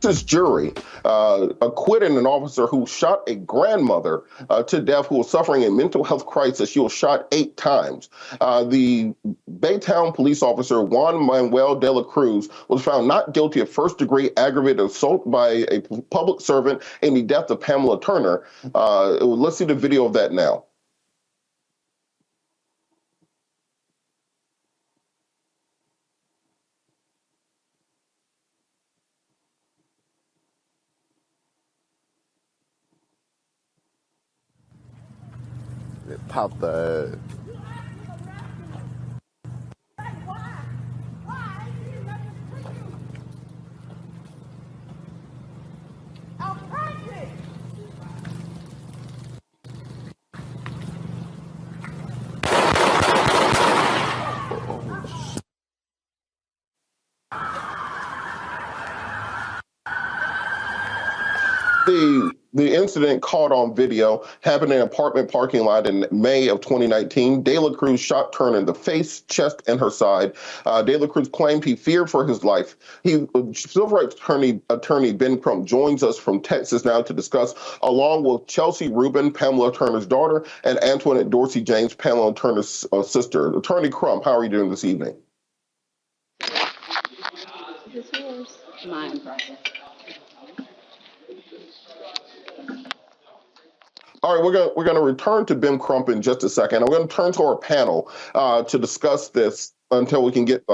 Texas jury acquitted an officer who shot a grandmother to death who was suffering a mental health crisis. She was shot 8 times. The Baytown police officer, Juan Manuel Delacruz, was found not guilty of first-degree aggravated assault by a public servant in the death of Pamela Turner. Let's see the video of that now. Pop the. The incident caught on video happened in an apartment parking lot in May of 2019. Delacruz shot Turner in the face, chest, and her side. Delacruz claimed he feared for his life. Civil rights attorney Ben Crump joins us from Texas now to discuss, along with Chelsea Rubin, Pamela Turner's daughter, and Antoinette Dorsey James, Pamela Turner's sister. Attorney Crump, how are you doing this evening? It's yours. Mine, probably. All right, we're gonna return to Ben Crump in just a second. I'm going to turn to our panel to discuss this until we can get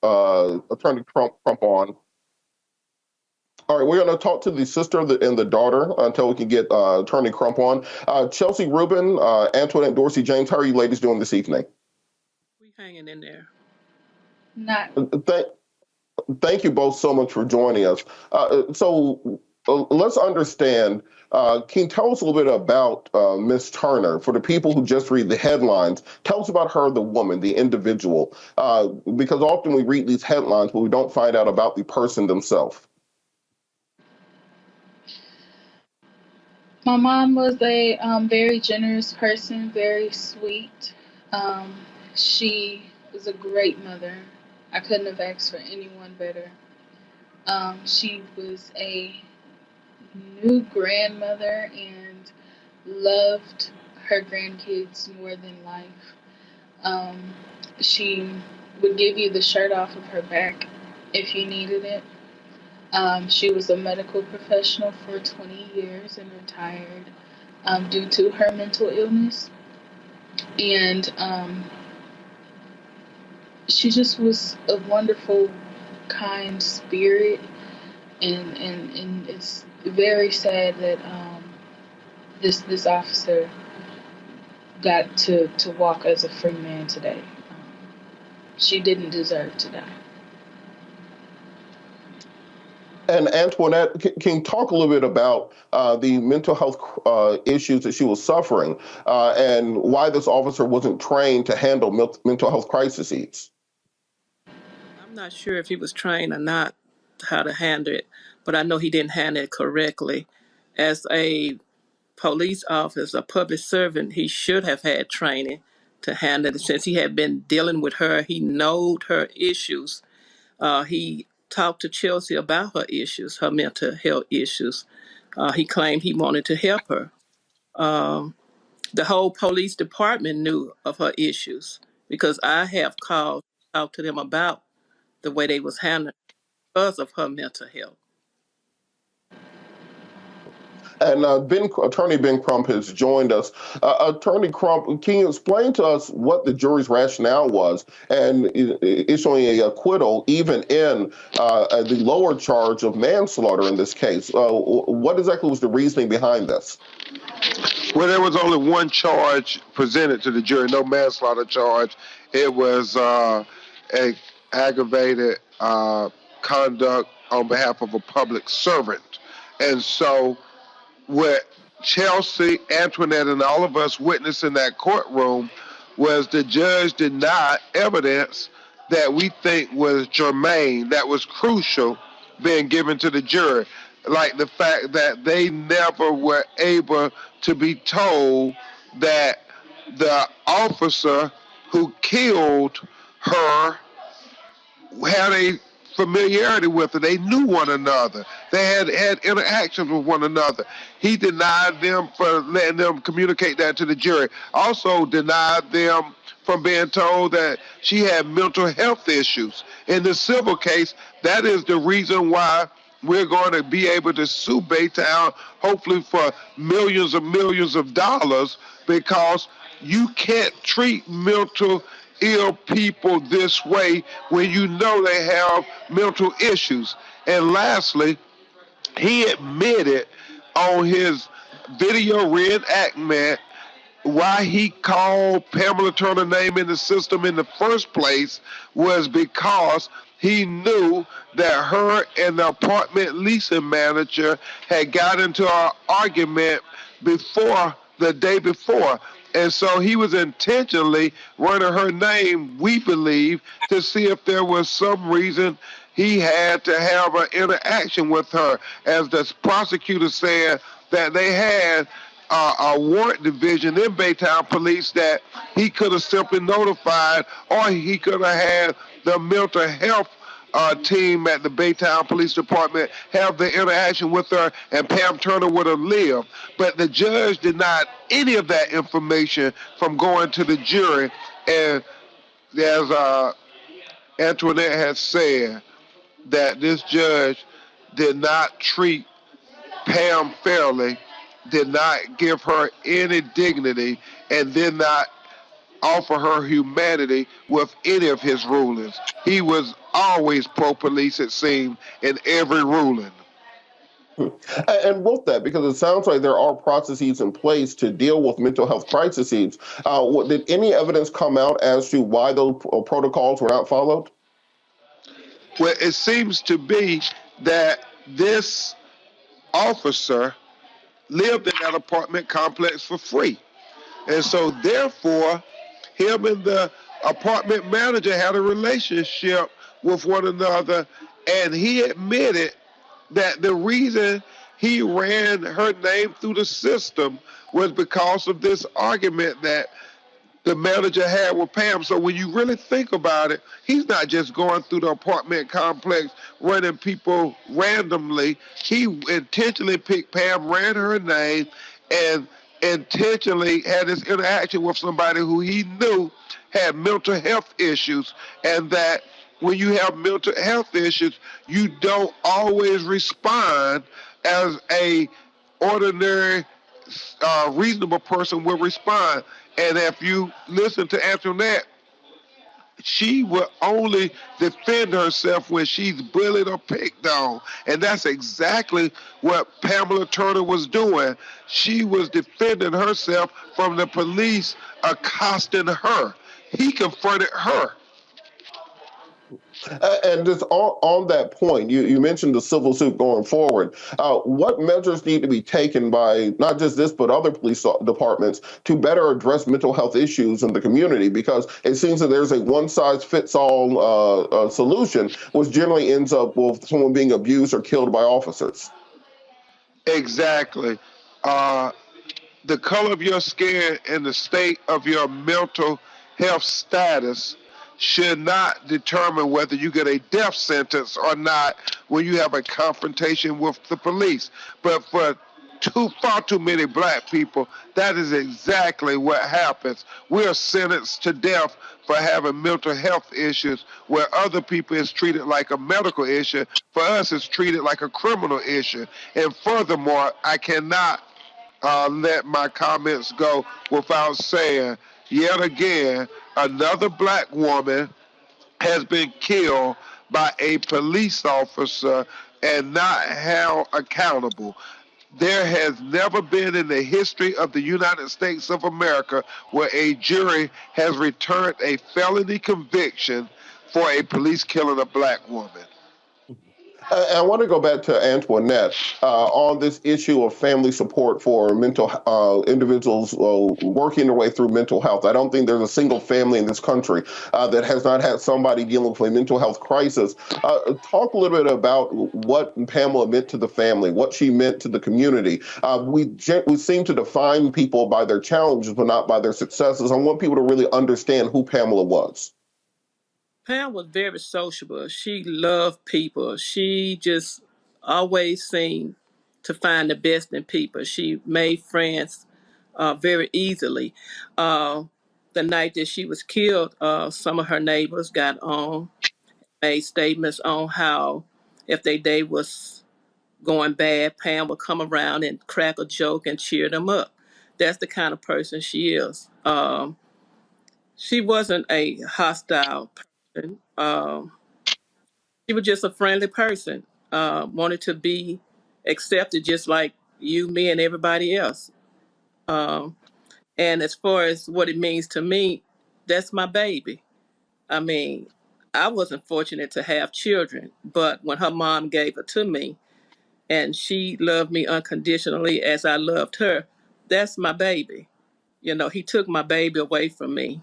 Attorney Crump on. All right, we're going to talk to the sister and the daughter until we can get Attorney Crump on. Chelsea Rubin, Antoinette Dorsey James, how are you ladies doing this evening? We hanging in there. Not. Thank you both so much for joining us. Let's understand. Can you tell us a little bit about Ms. Turner? For the people who just read the headlines, tell us about her, the woman, the individual, because often we read these headlines, but we don't find out about the person themselves. My mom was a very generous person, very sweet. She was a great mother. I couldn't have asked for anyone better. She was a new grandmother and loved her grandkids more than life. She would give you the shirt off of her back if you needed it. She was a medical professional for 20 years and retired due to her mental illness. And she just was a wonderful, kind spirit. And it's very sad that this officer got to walk as a free man today. She didn't deserve to die. And Antoinette, can you talk a little bit about the mental health issues that she was suffering and why this officer wasn't trained to handle mental health crises? I'm not sure if he was trained or not how to handle it, but I know he didn't handle it correctly. As a police officer, a public servant, he should have had training to handle it. Since he had been dealing with her, he knowed her issues. He talked to Chelsea about her issues, her mental health issues. He claimed he wanted to help her. The whole police department knew of her issues because I have called, talked to them about the way they was handling because of her mental health. And Attorney Ben Crump has joined us. Attorney Crump, can you explain to us what the jury's rationale was and issuing an acquittal even in the lower charge of manslaughter in this case? What exactly was the reasoning behind this? Well, there was only one charge presented to the jury, no manslaughter charge. It was a aggravated conduct on behalf of a public servant. And so what Chelsea, Antoinette, and all of us witnessed in that courtroom was the judge denied evidence that we think was germane, that was crucial, being given to the jury. Like the fact that they never were able to be told that the officer who killed her had a familiarity with her. They knew one another. They had interactions with one another. He denied them for letting them communicate that to the jury. Also denied them from being told that she had mental health issues. In the civil case, that is the reason why we're going to be able to sue Baytown, hopefully for millions of dollars, because you can't treat mental ill people this way when you know they have mental issues. And lastly, he admitted on his video reenactment why he called Pamela Turner name in the system in the first place was because he knew that her and the apartment leasing manager had got into an argument before the day before. And so he was intentionally running her name, we believe, to see if there was some reason he had to have an interaction with her. As the prosecutor said, that they had a warrant division in Baytown Police that he could have simply notified, or he could have had the mental health team at the Baytown Police Department have the interaction with her, and Pam Turner would have lived. But the judge denied any of that information from going to the jury. And as Antoinette has said, that this judge did not treat Pam fairly, did not give her any dignity, and did not offer her humanity with any of his rulings. He was always pro-police, it seemed, in every ruling. And with that, because it sounds like there are processes in place to deal with mental health crises, did any evidence come out as to why those protocols were not followed? Well, it seems to be that this officer lived in that apartment complex for free. And so therefore, him and the apartment manager had a relationship with one another, and he admitted that the reason he ran her name through the system was because of this argument that the manager had with Pam. So when you really think about it, he's not just going through the apartment complex running people randomly. He intentionally picked Pam, ran her name, and intentionally had this interaction with somebody who he knew had mental health issues, and that when you have mental health issues, you don't always respond as a ordinary reasonable person will respond. And if you listen to Antoinette, she will only defend herself when she's bullied or picked on. And that's exactly what Pamela Turner was doing. She was defending herself from the police accosting her. He confronted her. And just on that point, you mentioned the civil suit going forward. What measures need to be taken by not just this, but other police departments to better address mental health issues in the community? Because it seems that there's a one-size-fits-all solution, which generally ends up with someone being abused or killed by officers. Exactly. The color of your skin and the state of your mental health status should not determine whether you get a death sentence or not when you have a confrontation with the police. But for far too many black people, that is exactly what happens. We are sentenced to death for having mental health issues, where other people is treated like a medical issue. For us, it's treated like a criminal issue. And furthermore, I cannot let my comments go without saying, yet again, another black woman has been killed by a police officer and not held accountable. There has never been in the history of the United States of America where a jury has returned a felony conviction for a police killing a black woman. I want to go back to Antoinette on this issue of family support for mental individuals working their way through mental health. I don't think there's a single family in this country that has not had somebody dealing with a mental health crisis. Talk a little bit about what Pamela meant to the family, what she meant to the community. We seem to define people by their challenges, but not by their successes. I want people to really understand who Pamela was. Pam was very sociable. She loved people. She just always seemed to find the best in people. She made friends very easily. Uh, the night that she was killed, some of her neighbors got on, made statements on how if their day was going bad, Pam would come around and crack a joke and cheer them up. That's the kind of person she is. She wasn't a hostile person. She was just a friendly person. Wanted to be accepted just like you, me, and everybody else. Um, and as far as what it means to me, that's my baby. I mean, I wasn't fortunate to have children, but when her mom gave it to me and she loved me unconditionally as I loved her, that's my baby. You know, he took my baby away from me.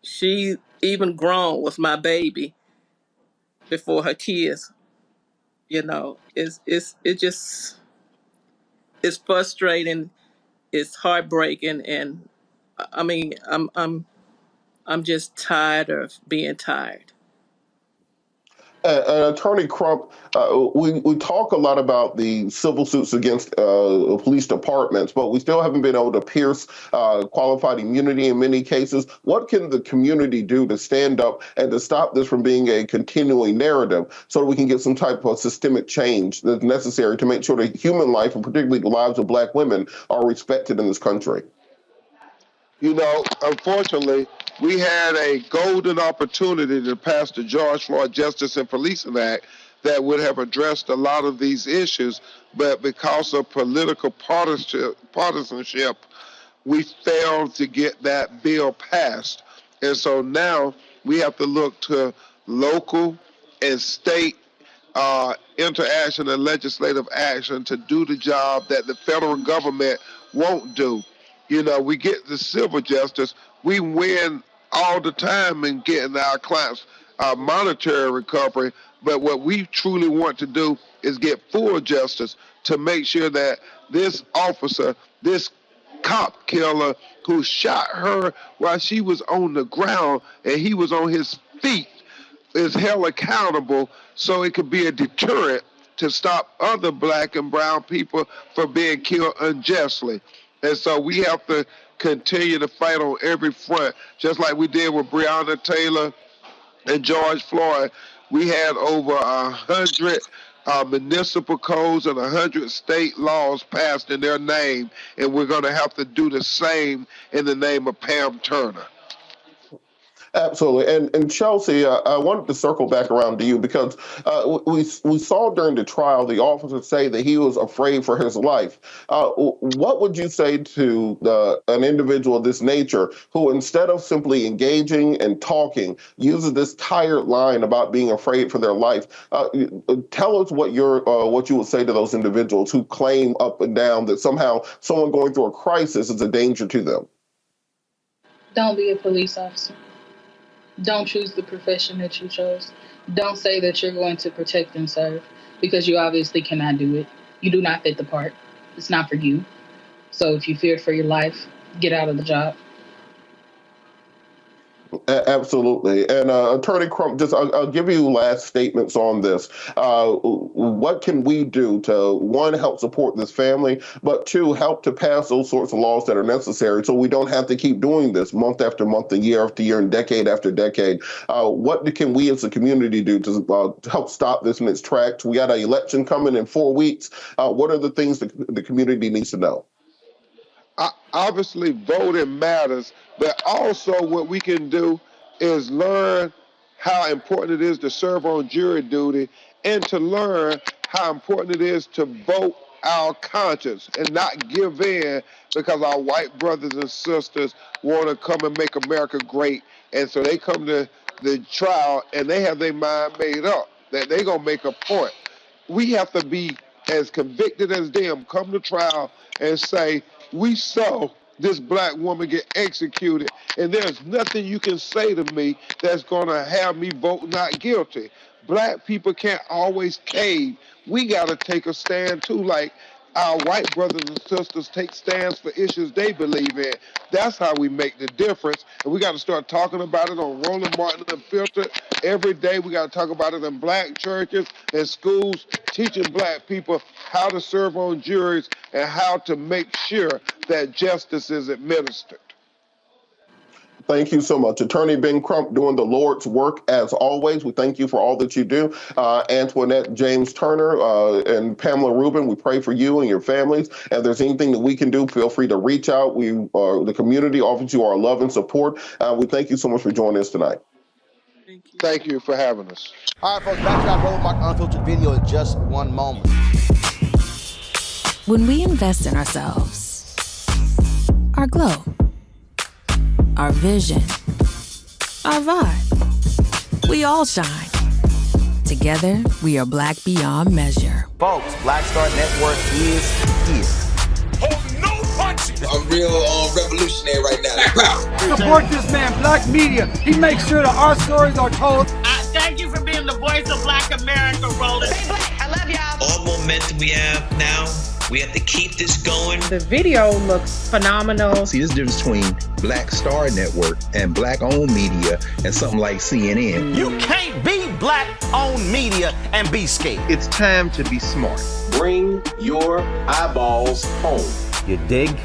She, even grown, was my baby before her kids. You know, it just it's frustrating, it's heartbreaking, and I mean, I'm just tired of being tired. Attorney Crump, we talk a lot about the civil suits against police departments, but we still haven't been able to pierce qualified immunity in many cases. What can the community do to stand up and to stop this from being a continuing narrative so that we can get some type of systemic change that's necessary to make sure that human life, and particularly the lives of Black women, are respected in this country? You know, unfortunately, we had a golden opportunity to pass the George Floyd Justice and Policing Act that would have addressed a lot of these issues, but because of political partisanship, we failed to get that bill passed. And so now we have to look to local and state interaction and legislative action to do the job that the federal government won't do. You know, we get the civil justice, we win all the time in getting our clients monetary recovery, but what we truly want to do is get full justice to make sure that this officer, this cop killer who shot her while she was on the ground and he was on his feet is held accountable so it could be a deterrent to stop other Black and brown people from being killed unjustly. And so we have to continue to fight on every front, just like we did with Breonna Taylor and George Floyd. We had over 100 municipal codes and 100 state laws passed in their name, and we're going to have to do the same in the name of Pam Turner. Absolutely, and Chelsea, I wanted to circle back around to you because we saw during the trial the officer say that he was afraid for his life. What would you say to an individual of this nature who, instead of simply engaging and talking, uses this tired line about being afraid for their life? Tell us what you would say to those individuals who claim up and down that somehow someone going through a crisis is a danger to them. Don't be a police officer. Don't choose the profession that you chose. Don't say that you're going to protect and serve because you obviously cannot do it. You do not fit the part. It's not for you. So if you fear for your life, get out of the job. Absolutely. And Attorney Crump, I'll give you last statements on this. What can we do to, one, help support this family, but two, help to pass those sorts of laws that are necessary so we don't have to keep doing this month after month and year after year and decade after decade? What can we as a community do to help stop this in its tracks? We got an election coming in 4 weeks. What are the things that the community needs to know? Obviously, voting matters, but also what we can do is learn how important it is to serve on jury duty and to learn how important it is to vote our conscience and not give in because our white brothers and sisters want to come and make America great. And so they come to the trial and they have their mind made up that they're going to make a point. We have to be as convicted as them, come to trial and say, we saw this Black woman get executed, and there's nothing you can say to me that's going to have me vote not guilty. Black people can't always cave. We got to take a stand, too. Like, our white brothers and sisters take stands for issues they believe in. That's how we make the difference. And we got to start talking about it on Roland Martin Unfiltered. Every day we got to talk about it in black churches and schools, teaching black people how to serve on juries and how to make sure that justice is administered. Thank you so much. Attorney Ben Crump doing the Lord's work as always. We thank you for all that you do. Antoinette James Turner and Pamela Rubin, we pray for you and your families. If there's anything that we can do, feel free to reach out. The community offers you our love and support. We thank you so much for joining us tonight. Thank you. Thank you for having us. All right, folks, back to our Roland Martin Unfiltered video in just one moment. When we invest in ourselves, our glow, our vision, our vibe, we all shine. Together, we are black beyond measure. Folks, Black Star Network is here. Oh, no punches! I'm real revolutionary right now. Support this man, Black Media. He makes sure that our stories are told. Thank you for being the voice of Black America, Roland. Stay black. I love y'all. All momentum we have now, we have to keep this going. The video looks phenomenal. See, there's a difference between Black Star Network and black-owned media and something like CNN. You can't be black-owned media and be scared. It's time to be smart. Bring your eyeballs home. You dig?